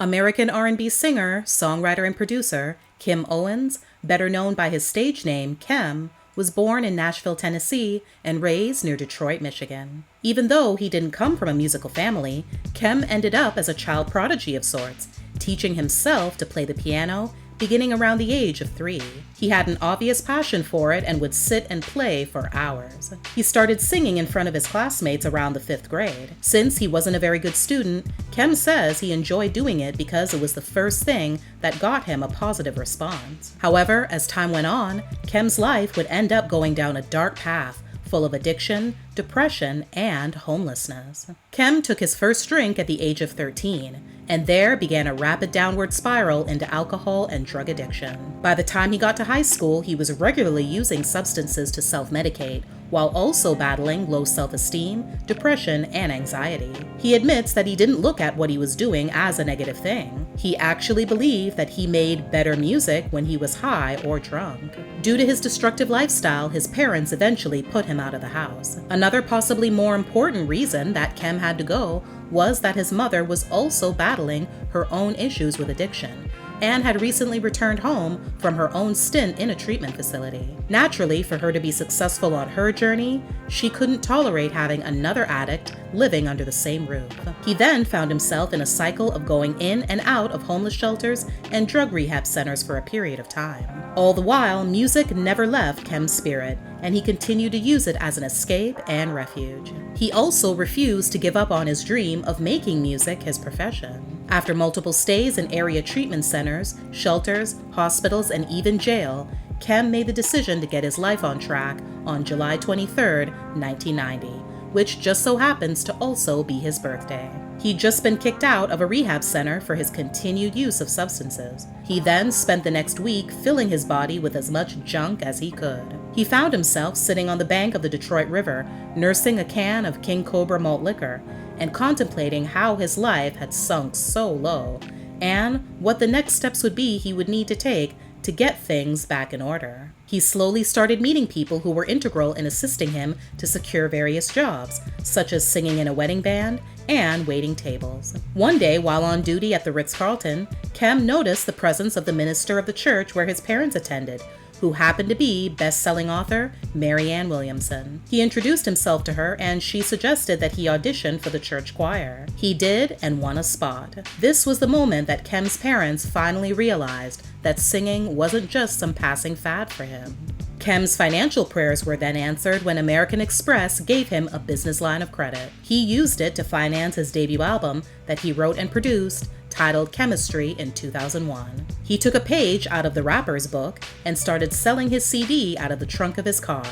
American R&B singer, songwriter, and producer Kim Owens, better known by his stage name Kem, was born in Nashville, Tennessee, and raised near Detroit, Michigan. Even though he didn't come from a musical family, Kem ended up as a child prodigy of sorts, teaching himself to play the piano beginning around the age of 3. He had an obvious passion for it and would sit and play for hours. He started singing in front of his classmates around the 5th grade. Since he wasn't a very good student, Kem says he enjoyed doing it because it was the first thing that got him a positive response. However, as time went on, Kem's life would end up going down a dark path, full of addiction, depression, and homelessness. Kem took his first drink at the age of 13, and there began a rapid downward spiral into alcohol and drug addiction. By the time he got to high school, he was regularly using substances to self-medicate, while also battling low self-esteem, depression, and anxiety. He admits that he didn't look at what he was doing as a negative thing. He actually believed that he made better music when he was high or drunk. Due to his destructive lifestyle, his parents eventually put him out of the house. Another possibly more important reason that Kem had to go was that his mother was also battling her own issues with addiction and had recently returned home from her own stint in a treatment facility. Naturally, for her to be successful on her journey, she couldn't tolerate having another addict living under the same roof. He then found himself in a cycle of going in and out of homeless shelters and drug rehab centers for a period of time. All the while, music never left Kem's spirit, and he continued to use it as an escape and refuge. He also refused to give up on his dream of making music his profession. After multiple stays in area treatment centers, shelters, hospitals, and even jail, Kem made the decision to get his life on track on July 23, 1990, which just so happens to also be his birthday. He'd just been kicked out of a rehab center for his continued use of substances. He then spent the next week filling his body with as much junk as he could. He found himself sitting on the bank of the Detroit River, nursing a can of King Cobra malt liquor, and contemplating how his life had sunk so low, and what the next steps would be he would need to take to get things back in order. He slowly started meeting people who were integral in assisting him to secure various jobs, such as singing in a wedding band and waiting tables. One day, while on duty at the Ritz-Carlton, Kem noticed the presence of the minister of the church where his parents attended, who happened to be best-selling author Marianne Williamson. He introduced himself to her, and she suggested that he audition for the church choir. He did and won a spot. This was the moment that Kem's parents finally realized that singing wasn't just some passing fad for him. Kem's financial prayers were then answered when American Express gave him a business line of credit. He used it to finance his debut album that he wrote and produced, titled Chemistry, in 2001. He took a page out of the rapper's book and started selling his CD out of the trunk of his car,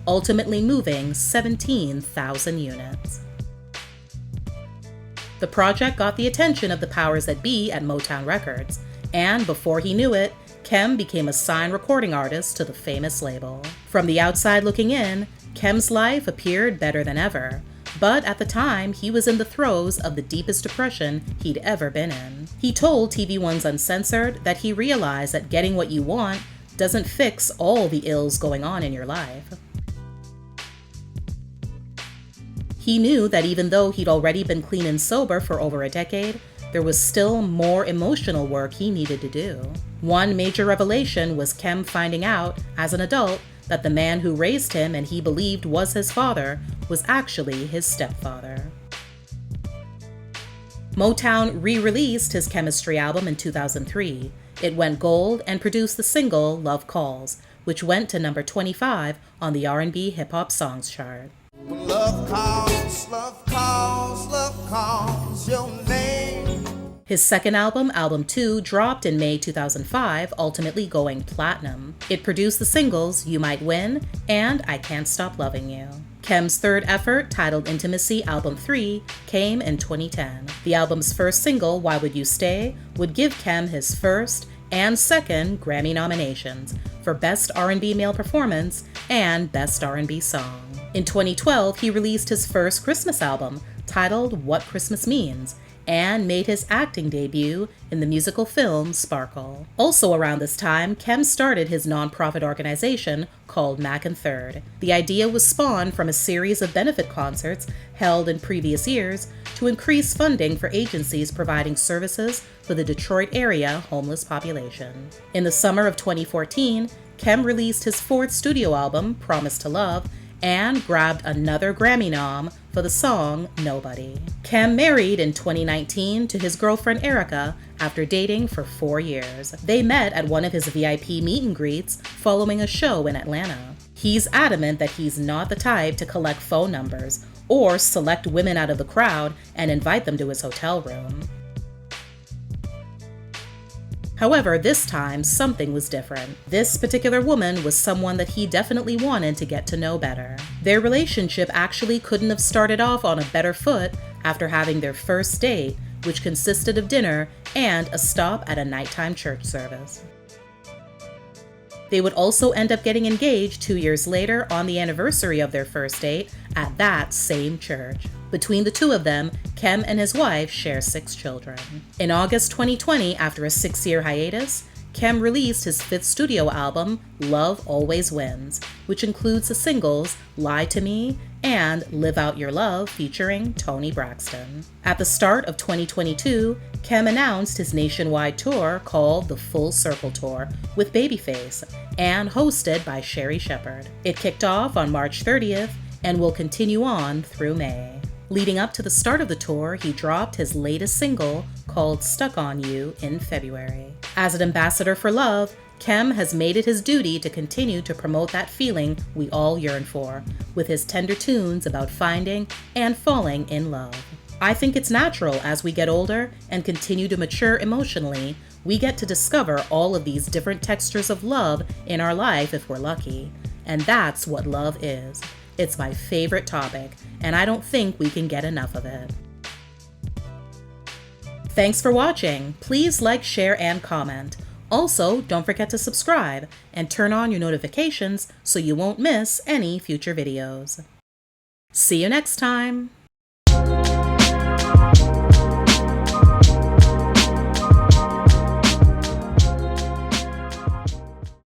ultimately moving 17,000 units. The project got the attention of the powers that be at Motown Records, and before he knew it, Kem became a signed recording artist to the famous label. From the outside looking in, Kem's life appeared better than ever, but at the time, he was in the throes of the deepest depression he'd ever been in. He told TV One's Uncensored that he realized that getting what you want doesn't fix all the ills going on in your life. He knew that even though he'd already been clean and sober for over a decade, there was still more emotional work he needed to do. One major revelation was Kem finding out, as an adult, that the man who raised him and he believed was his father was actually his stepfather. Motown re-released his Chemistry album in 2003. It went gold and produced the single Love Calls, which went to number 25 on the R&B hip-hop songs chart. Love calls, love calls, love calls your name. His second album, Album 2, dropped in May 2005, ultimately going platinum. It produced the singles You Might Win and I Can't Stop Loving You. Kem's third effort, titled Intimacy Album 3, came in 2010. The album's first single, Why Would You Stay, would give Kem his first and second Grammy nominations for Best R&B Male Performance and Best R&B Song. In 2012, he released his first Christmas album, titled What Christmas Means, and made his acting debut in the musical film Sparkle. Also around this time, Kim started his nonprofit organization called Mac and Third. The idea was spawned from a series of benefit concerts held in previous years to increase funding for agencies providing services for the Detroit area homeless population. In the summer of 2014, Kim released his fourth studio album, Promise to Love, and grabbed another Grammy nom for the song Nobody. Kim married in 2019 to his girlfriend Erica after dating for 4 years. They met at one of his VIP meet and greets following a show in Atlanta. He's adamant that he's not the type to collect phone numbers or select women out of the crowd and invite them to his hotel room. However, this time, something was different. This particular woman was someone that he definitely wanted to get to know better. Their relationship actually couldn't have started off on a better foot after having their first date, which consisted of dinner and a stop at a nighttime church service. They would also end up getting engaged 2 years later on the anniversary of their first date at that same church. Between the two of them, Kim and his wife share 6 children. In August 2020, after a 6-year hiatus, Kim released his 5th studio album, Love Always Wins, which includes the singles Lie to Me and Live Out Your Love featuring Toni Braxton. At the start of 2022, Kim announced his nationwide tour called the Full Circle Tour with Babyface and hosted by Sherry Shepherd. It kicked off on March 30th and will continue on through May. Leading up to the start of the tour, he dropped his latest single called Stuck on You in February. As an ambassador for love, Kim has made it his duty to continue to promote that feeling we all yearn for, with his tender tunes about finding and falling in love. I think it's natural as we get older and continue to mature emotionally, we get to discover all of these different textures of love in our life if we're lucky. And that's what love is. It's my favorite topic, and I don't think we can get enough of it. Thanks for watching. Please like, share, and comment. Also, don't forget to subscribe and turn on your notifications so you won't miss any future videos. See you next time!